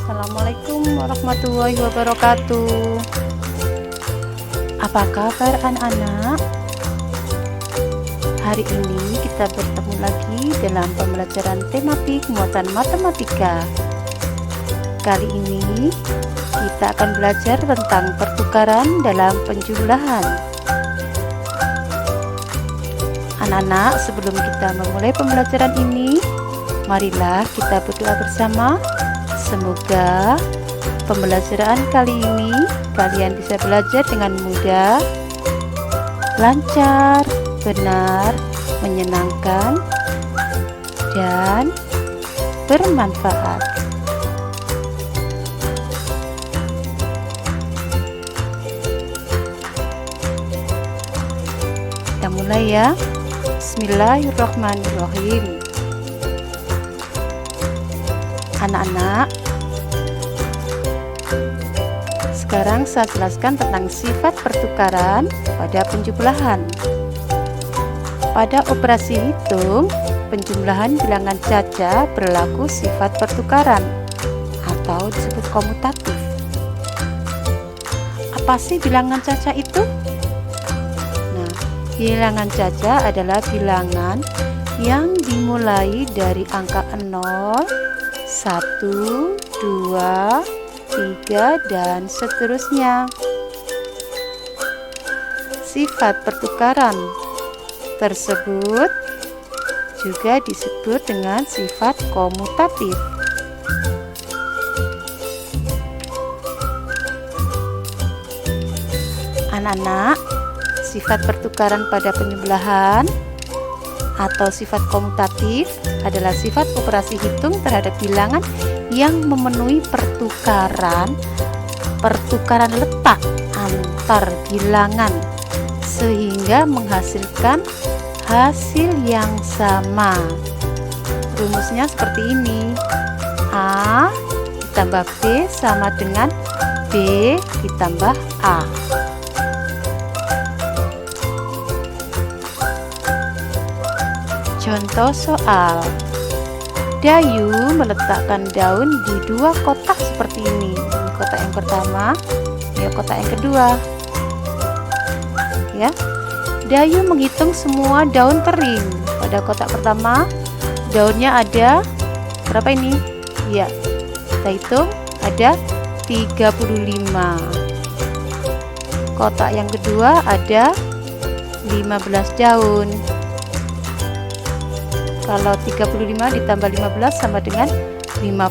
Assalamualaikum warahmatullahi wabarakatuh. Apa kabar anak-anak? Hari ini kita bertemu lagi dalam pembelajaran tematik muatan matematika. Kali ini kita akan belajar tentang pertukaran dalam penjumlahan. Anak-anak, sebelum kita memulai pembelajaran ini, marilah kita berdoa bersama. Semoga pembelajaran kali ini kalian bisa belajar dengan mudah, lancar, benar, menyenangkan, dan bermanfaat. Kita mulai ya. Bismillahirrahmanirrahim. Anak-anak, sekarang saya jelaskan tentang sifat pertukaran pada penjumlahan. Pada operasi hitung, penjumlahan bilangan caca berlaku sifat pertukaran atau disebut komutatif. Apa sih bilangan caca itu? Nah, bilangan caca adalah bilangan yang dimulai dari angka 0, 1, 2, 3, dan seterusnya. Sifat pertukaran tersebut juga disebut dengan sifat komutatif. Anak-anak, sifat pertukaran pada penjumlahan atau sifat komutatif adalah sifat operasi hitung terhadap bilangan yang memenuhi pertukaran letak antar bilangan sehingga menghasilkan hasil yang sama. Rumusnya seperti ini: A ditambah B sama dengan B ditambah A. Contoh soal. Dayu meletakkan daun di dua kotak seperti ini. Ini kotak yang pertama, ya kotak yang kedua. Ya. Dayu menghitung semua daun kering. Pada kotak pertama, daunnya ada berapa ini? Ya. Kita hitung ada 35. Kotak yang kedua ada 15 daun. Kalau 35 ditambah 15 sama dengan 50.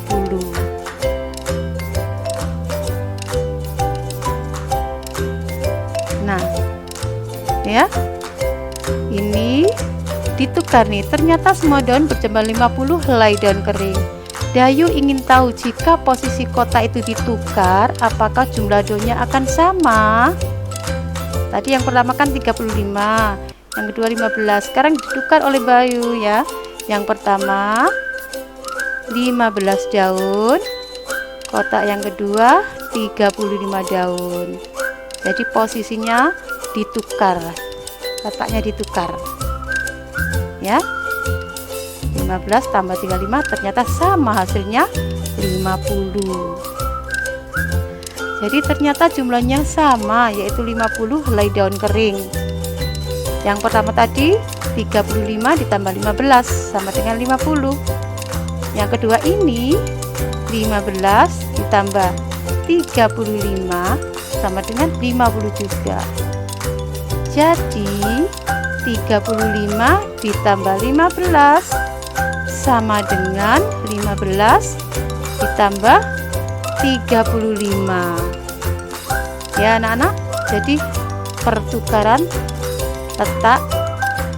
Nah, ya. Ini ditukar nih. Ternyata semua daun berjumlah 50 helai daun kering. Dayu ingin tahu jika posisi kotak itu ditukar, apakah jumlah daunnya akan sama? Tadi yang pertama kan 35, yang kedua 15. Sekarang ditukar oleh Bayu ya. Yang pertama 15 daun, kotak yang kedua 35 daun. Jadi posisinya ditukar, kotaknya ditukar ya. 15 tambah 35 ternyata sama, hasilnya 50. Jadi ternyata jumlahnya sama, yaitu 50 helai daun kering. Yang pertama tadi 35 ditambah 15 sama dengan 50. Yang kedua ini 15 ditambah 35 sama dengan 50 juga. Jadi 35 ditambah 15 sama dengan 15 ditambah 35. Ya anak-anak, jadi pertukaran letak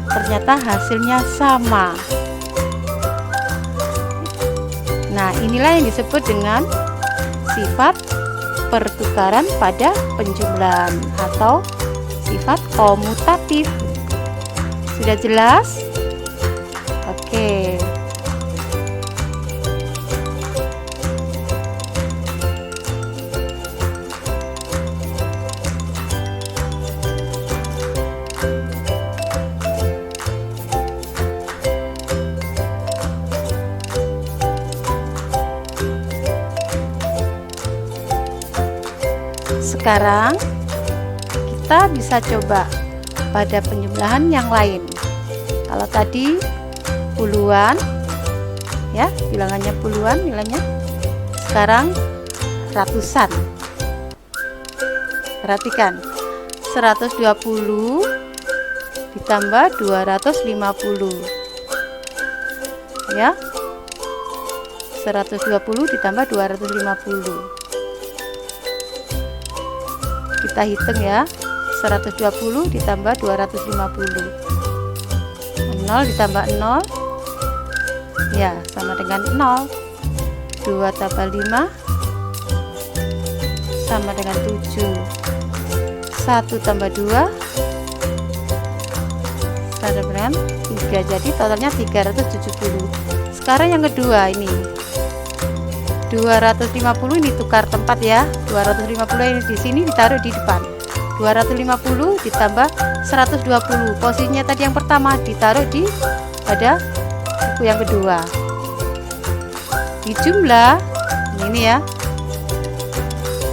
ternyata hasilnya sama. Nah, inilah yang disebut dengan sifat pertukaran pada penjumlahan atau sifat komutatif. Sudah jelas? Oke. Sekarang kita bisa coba pada penjumlahan yang lain. Kalau tadi puluhan ya, bilangannya puluhan nilainya, sekarang ratusan. Perhatikan, 120 ditambah 250 ya, 120 ditambah 250. Kita hitung ya, 120 ditambah 250, 0 ditambah 0 ya sama dengan 0, 2 tambah 5 sama dengan 7, 1 tambah 2 sama dengan 3, jadi totalnya 370. Sekarang yang kedua ini 250, ini tukar tempat ya, 250 ini di sini ditaruh di depan, 250 ditambah 120, posisinya tadi yang pertama ditaruh di pada buku yang kedua. Di jumlah ini ya,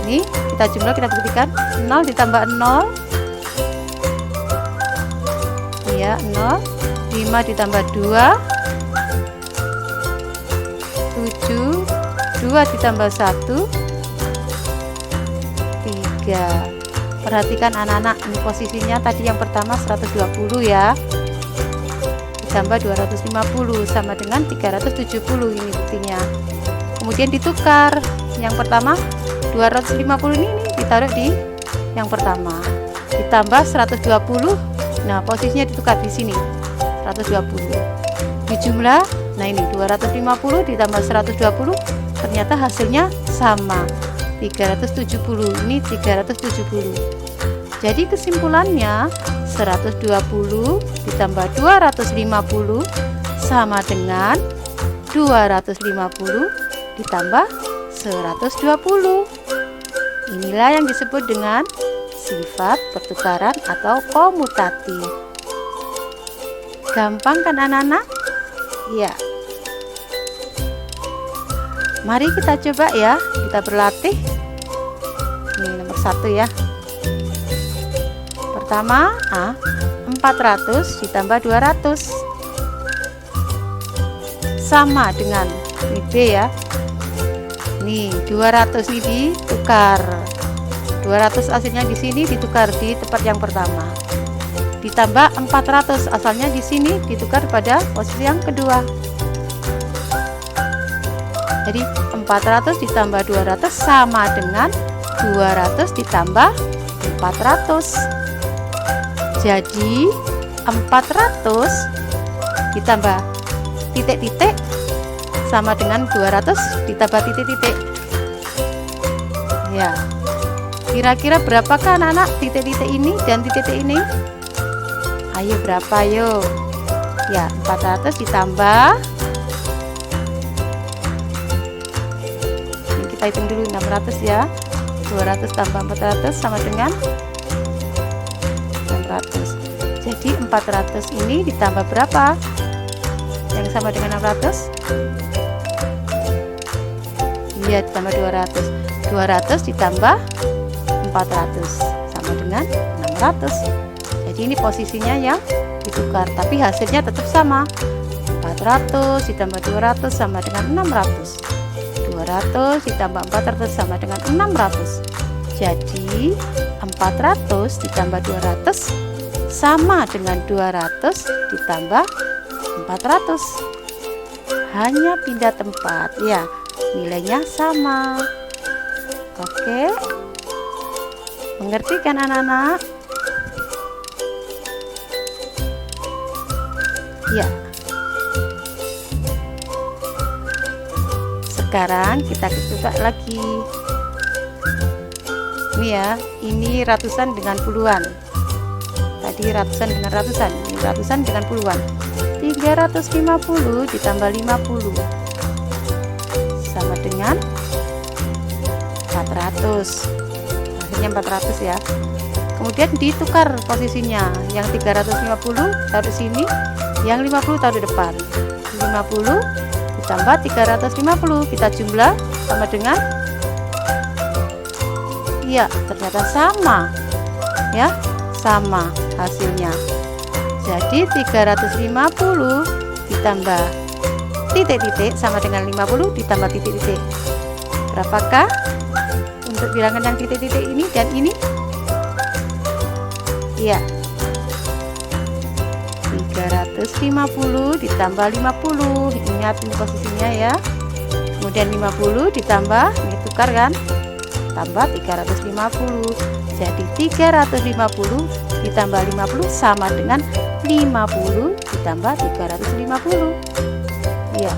ini kita jumlah, kita buktikan, 0 ditambah 0 ya, 0, 5 ditambah 2 7, 2 ditambah 1 3. Perhatikan anak-anak, ini posisinya tadi yang pertama 120 ya, ditambah 250 sama dengan 370, ini buktinya. Kemudian ditukar, yang pertama 250 ini ditaruh di yang pertama, ditambah 120, nah posisinya ditukar di sini 120. Di jumlah, nah ini 250 ditambah 120, ternyata hasilnya sama, 370, ini 370. Jadi kesimpulannya 120 ditambah 250 sama dengan 250 ditambah 120. Inilah yang disebut dengan sifat pertukaran atau komutatif. Gampang kan anak-anak? Ya. Mari kita coba ya, kita berlatih. Ini nomor 1 ya. Pertama, 400 ditambah 200 sama dengan ini B ya. Nih 200 ini ditukar, 200 asalnya di sini ditukar di tempat yang pertama, ditambah 400 asalnya di sini ditukar pada posisi yang kedua. Jadi 400 ditambah 200 sama dengan 200 ditambah 400. Jadi 400 ditambah titik-titik sama dengan 200 ditambah titik-titik. Ya, kira-kira berapakah anak-anak titik-titik ini dan titik-titik ini? Ayo berapa yuk? Ya, 400 ditambah, ini kita hitung dulu 600 ya, 200 tambah 400 sama dengan 600. Jadi 400 ini ditambah berapa? Yang sama dengan 600? Iya, ditambah 200. 200 ditambah 400 sama dengan 600. Jadi ini posisinya yang ditukar, tapi hasilnya tetap sama. 400 ditambah 200 sama dengan 600. 200 ditambah 400 sama dengan 600. Jadi 400 ditambah 200 sama dengan 200 ditambah 400. Hanya pindah tempat ya, nilainya sama. Oke, mengerti kan anak-anak? Ya. Sekarang kita coba lagi. Ini ya, ini ratusan dengan puluhan. Tadi ratusan dengan ratusan, ini ratusan dengan puluhan. 350 ditambah 50 sama dengan 400. Hasilnya 400 ya. Kemudian ditukar posisinya, yang 350 taruh sini, yang 50 taruh depan. 50 ditambah 350 kita jumlah sama dengan Iya, ternyata sama. Ya, sama hasilnya. Jadi 350 ditambah titik-titik sama dengan 50 ditambah titik-titik. Berapakah untuk bilangan yang titik-titik ini dan ini? Iya, 350 ditambah 50. Ingat ini posisinya ya. Kemudian 50 ditambah, ini tukar kan, tambah 350. Jadi 350 ditambah 50 sama dengan 50 ditambah 350. Iya,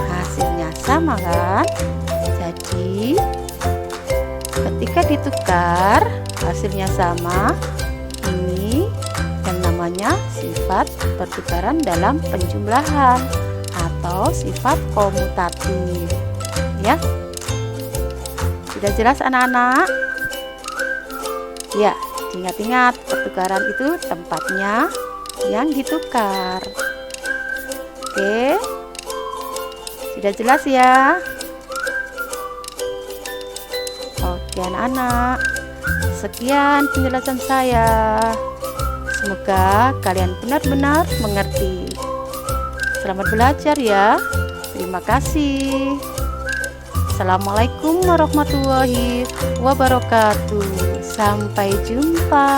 hasilnya sama kan? Jadi ketika ditukar hasilnya sama. Ini yang namanya sifat pertukaran dalam penjumlahan atau sifat komutatif. Ya, sudah jelas anak-anak? Ya, ingat-ingat pertukaran itu tempatnya yang ditukar. Oke, sudah jelas ya? Oke anak-anak, sekian penjelasan saya. Semoga kalian benar-benar mengerti. Selamat belajar ya. Terima kasih. Assalamualaikum warahmatullahi wabarakatuh. Sampai jumpa.